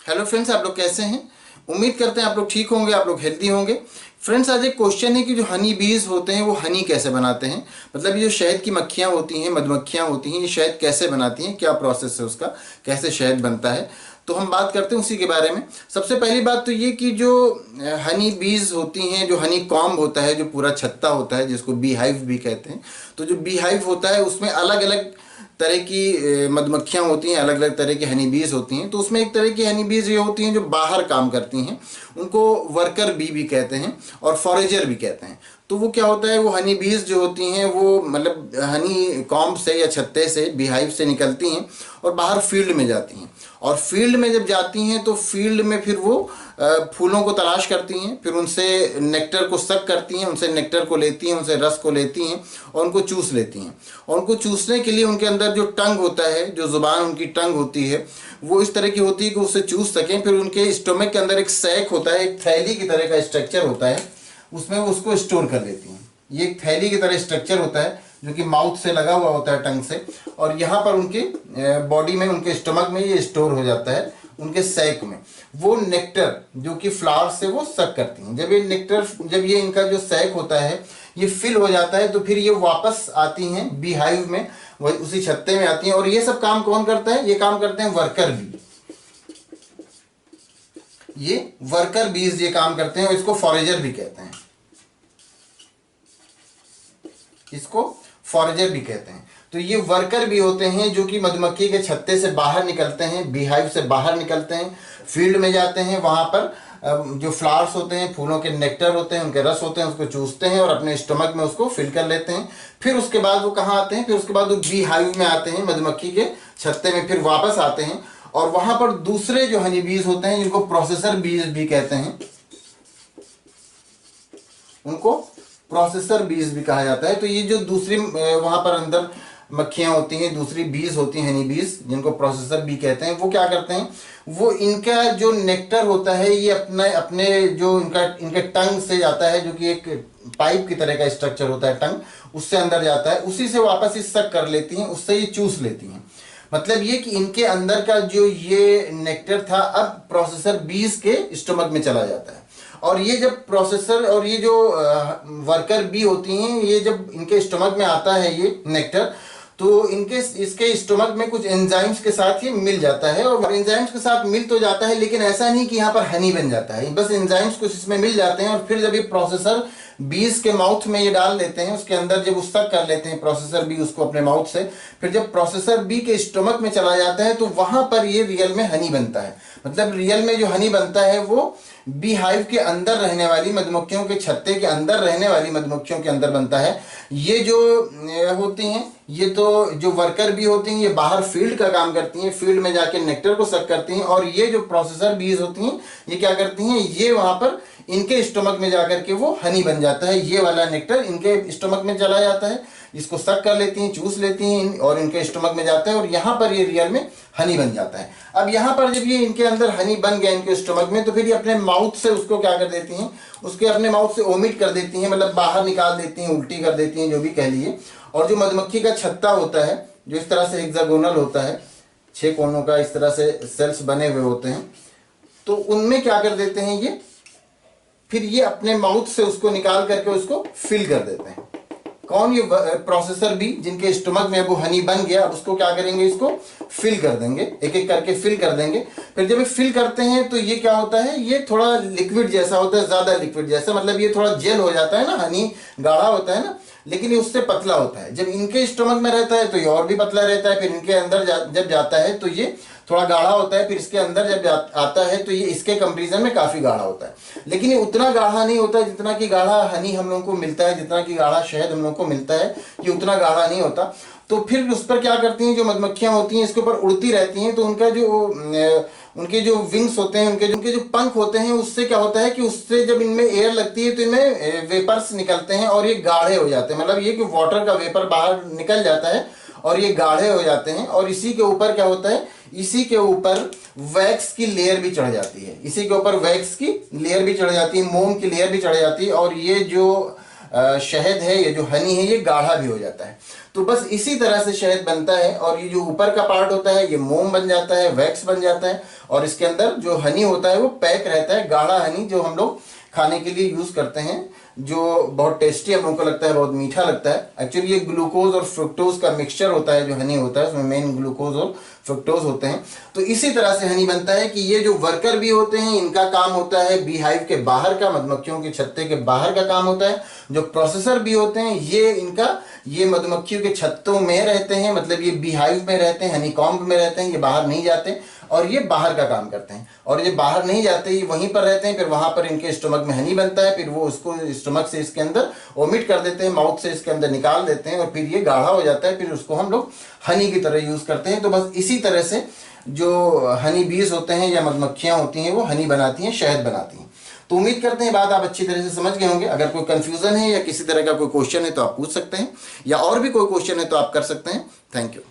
Hello friends, आप लोग कैसे हैं? उम्मीद करते हैं आप लोग ठीक होंगे, आप लोग हेल्दी होंगे। फ्रेंड्स, आज एक क्वेश्चन है कि जो हनी बीज होते हैं वो हनी कैसे बनाते हैं। मतलब ये जो शहद की मक्खियाँ होती हैं, मधुमक्खियाँ होती हैं, ये शहद कैसे बनाती हैं, क्या प्रोसेस है उसका, कैसे शहद बनता है। तो हम बात करते हैं उसी के बारे में। सबसे पहली बात तो ये कि जो हनी बीज होती हैं, जो हनी कॉम्ब होता है, जो पूरा छत्ता होता है जिसको बी हाइव भी कहते हैं। तो जो बी हाइव होता है उसमें अलग अलग तरह की मधुमक्खियाँ होती हैं, अलग अलग तरह की हनी बीज होती हैं। तो उसमें एक तरह की हनी बीज ये होती हैं जो बाहर काम करती हैं, उनको वर्कर बी भी कहते हैं और फॉरेजर भी कहते हैं। तो वो क्या होता है, वो हनी बीज जो होती हैं वो मतलब हनी कॉम्ब से या छत्ते से, बीहाइव से निकलती हैं और बाहर फील्ड में जाती हैं। और फील्ड में जब जाती हैं तो फील्ड में फिर वो फूलों को तलाश करती हैं, फिर उनसे नेक्टर को सक करती हैं, उनसे नेक्टर को लेती हैं, उनसे रस को लेती हैं और उनको चूस लेती हैं। और उनको चूसने के लिए उनके अंदर जो टंग होता है, जो ज़ुबान उनकी टंग होती है, वो इस तरह की होती है कि उससे चूस सकें। फिर उनके स्टोमक के अंदर एक सैक होता है, एक थैली की तरह का स्ट्रक्चर होता है, उसमें वो उसको स्टोर कर लेती हैं। ये एक थैली की तरह स्ट्रक्चर होता है जो कि माउथ से लगा हुआ होता है, टंग से, और यहाँ पर उनके बॉडी में, उनके स्टमक में ये स्टोर हो जाता है, उनके सैक में। वो नेक्टर जो कि फ्लावर से वो सक करती हैं। जब ये नेक्टर, जब ये इनका जो सैक होता है ये फिल हो जाता है तो फिर ये वापस आती हैं बी हाइव में, वही उसी छत्ते में आती हैं। और ये सब काम कौन करता है? ये काम करते हैं वर्कर बी। ये वर्कर बीज ये काम करते हैं और इसको फॉरेजर भी कहते हैं, इसको फॉरेजर भी कहते हैं। तो ये वर्कर भी होते हैं जो कि मधुमक्खी के छत्ते से बाहर निकलते हैं, बीहाइव से बाहर निकलते हैं, फील्ड में जाते हैं, वहां पर जो फ्लावर्स होते हैं, फूलों के नेक्टर होते हैं, उनके रस होते हैं, उसको चूसते हैं और अपने स्टमक में उसको फिल कर लेते हैं। फिर उसके बाद वो कहाँ आते हैं? फिर उसके बाद वो बीहाइव में आते हैं, मधुमक्खी के छत्ते में फिर वापस आते हैं। और वहां पर दूसरे जो हनी बीज होते हैं जिनको प्रोसेसर बीज भी कहते हैं, उनको प्रोसेसर बीज भी कहा जाता है। तो ये जो दूसरी वहां पर अंदर मक्खियां होती हैं, दूसरी बीज होती हैं, हनी बीज, जिनको प्रोसेसर बी कहते हैं, वो क्या करते हैं, वो इनका जो नेक्टर होता है ये अपने अपने जो इनके टंग से जाता है, जो कि एक पाइप की तरह का स्ट्रक्चर होता है टंग, उससे अंदर जाता है, उसी से वापस इस सक कर लेती हैं, उससे ये चूस लेती हैं। मतलब ये कि इनके अंदर का जो ये नेक्टर था अब प्रोसेसर बीज के स्टमक में चला जाता है। और ये जब प्रोसेसर और ये जो वर्कर बी होती हैं, ये जब इनके स्टमक में आता है ये नेक्टर, तो इनके इसके स्टोमक में कुछ एंजाइम्स के साथ ये मिल जाता है। और एंजाइम्स के साथ मिल तो जाता है, लेकिन ऐसा नहीं कि यहाँ पर हनी बन जाता है, बस एंजाइम्स कुछ इसमें मिल जाते हैं। और फिर जब ये प्रोसेसर बीज के माउथ में ये डाल देते हैं, उसके अंदर जब उसका कर लेते हैं प्रोसेसर बी उसको अपने माउथ से, फिर जब प्रोसेसर बी के स्टोमक में चला जाता है तो वहां पर ये रियल में हनी बनता है। मतलब रियल में जो हनी बनता है वो बी हाइव के अंदर रहने वाली मधुमक्खियों के छत्ते के अंदर रहने वाली मधुमक्खियों के अंदर बनता है। ये जो होती हैं, ये तो जो वर्कर भी होती हैं, ये बाहर फील्ड का काम करती हैं, फील्ड में जाके नेक्टर को सक करती हैं। और ये जो प्रोसेसर बीज होती हैं, ये क्या करती हैं, ये वहां पर इनके स्टोमक में जाकर के वो हनी बन जाता है। ये वाला नेक्टर इनके स्टोमक में चला जाता है, इसको सक कर लेती हैं, चूस लेती हैं और इनके स्टोमक में जाता है और यहाँ पर ये रियल में हनी बन जाता है। अब यहाँ पर जब ये इनके अंदर हनी बन गया इनके स्टोमक में, तो फिर ये अपने माउथ से उसको क्या कर देती हैं, उसके अपने माउथ से ओमिट कर देती हैं, मतलब बाहर निकाल देती हैं, उल्टी कर देती हैं, जो भी कह लिए। और जो मधुमक्खी का छत्ता होता है, जो इस तरह से हेक्सागोनल होता है, 6 कोनों का इस तरह से सेल्स बने हुए होते हैं, तो उनमें क्या कर देते हैं ये, फिर ये अपने माउथ से उसको निकाल करके उसको फिल कर देते हैं। कौन? ये प्रोसेसर बी, जिनके स्टमक में वो हनी बन गया। अब उसको क्या करेंगे, इसको फिल कर देंगे, एक एक करके फिल कर देंगे। फिर जब ये फिल करते हैं तो ये क्या होता है, ये थोड़ा लिक्विड जैसा होता है, ज्यादा लिक्विड जैसा, मतलब ये थोड़ा जेल हो जाता है ना, हनी गाढ़ा होता है ना, लेकिन ये उससे पतला होता है। जब इनके स्टमक में रहता है तो ये और भी पतला रहता है, फिर इनके अंदर जब जाता है तो ये थोड़ा गाढ़ा होता है, फिर इसके अंदर जब आता है तो ये इसके कंपैरिजन में काफी गाढ़ा होता है। लेकिन ये उतना गाढ़ा नहीं होता जितना कि गाढ़ा हनी हम लोगों को मिलता है, जितना कि गाढ़ा शहद हम लोगों को मिलता है, ये उतना गाढ़ा नहीं होता। तो फिर उस पर क्या करती हैं, जो मधुमक्खियां होती हैं इसके ऊपर उड़ती रहती हैं, तो उनका जो उनके जो विंग्स होते हैं, उनके जो पंख होते हैं, उससे क्या होता है कि उससे जब इनमें एयर लगती है तो इनमें वेपर्स निकलते हैं और ये गाढ़े हो जाते हैं। मतलब ये कि वाटर का वेपर बाहर निकल जाता है और ये गाढ़े हो जाते हैं। और इसी के ऊपर क्या होता है, इसी के ऊपर वैक्स की लेयर भी चढ़ जाती है, इसी के ऊपर वैक्स की लेयर भी चढ़ जाती है, मोम की लेयर भी चढ़ जाती है। और ये जो शहद है, ये जो हनी है, ये गाढ़ा भी हो जाता है। तो बस इसी तरह से शहद बनता है, और ये जो ऊपर का पार्ट होता है ये मोम बन जाता है, वैक्स बन जाता है, और इसके अंदर जो हनी होता है वो पैक रहता है, गाढ़ा हनी जो हम लोग खाने के लिए यूज करते हैं, जो बहुत टेस्टी हम लोगों को लगता है, बहुत मीठा लगता है। एक्चुअली ये ग्लूकोज और फ्रुक्टोज का मिक्सचर होता है, जो हनी होता है उसमें मेन ग्लूकोज और फ्रुक्टोज होते हैं। तो इसी तरह से हनी बनता है कि ये जो वर्कर भी होते हैं इनका काम होता है बी हाइव के बाहर का, मधुमक्खियों के छत्ते के बाहर का काम होता है। जो प्रोसेसर भी होते हैं ये मधुमक्खियों के छत्तों में रहते हैं, मतलब ये बी हाइव में रहते हैं, हनी कॉम्ब में रहते हैं, ये बाहर नहीं जाते, और ये बाहर का काम करते हैं। और ये बाहर नहीं जाते, ये वहीं पर रहते हैं, फिर वहां पर इनके स्टमक में हनी बनता है, फिर वो उसको स्टमक से इसके अंदर ओमिट कर देते हैं, माउथ से इसके अंदर निकाल देते हैं, और फिर ये गाढ़ा हो जाता है, फिर उसको हम लोग हनी की तरह यूज करते हैं। तो बस इसी तरह से जो हनी बीज होते हैं या मधुमक्खियां होती हैं वो हनी बनाती हैं, शहद बनाती हैं। तो उम्मीद करते हैं बात आप अच्छी तरह से समझ गए होंगे। अगर कोई कंफ्यूजन है या किसी तरह का कोई क्वेश्चन है तो आप पूछ सकते हैं, या और भी कोई क्वेश्चन है तो आप कर सकते हैं। Thank you.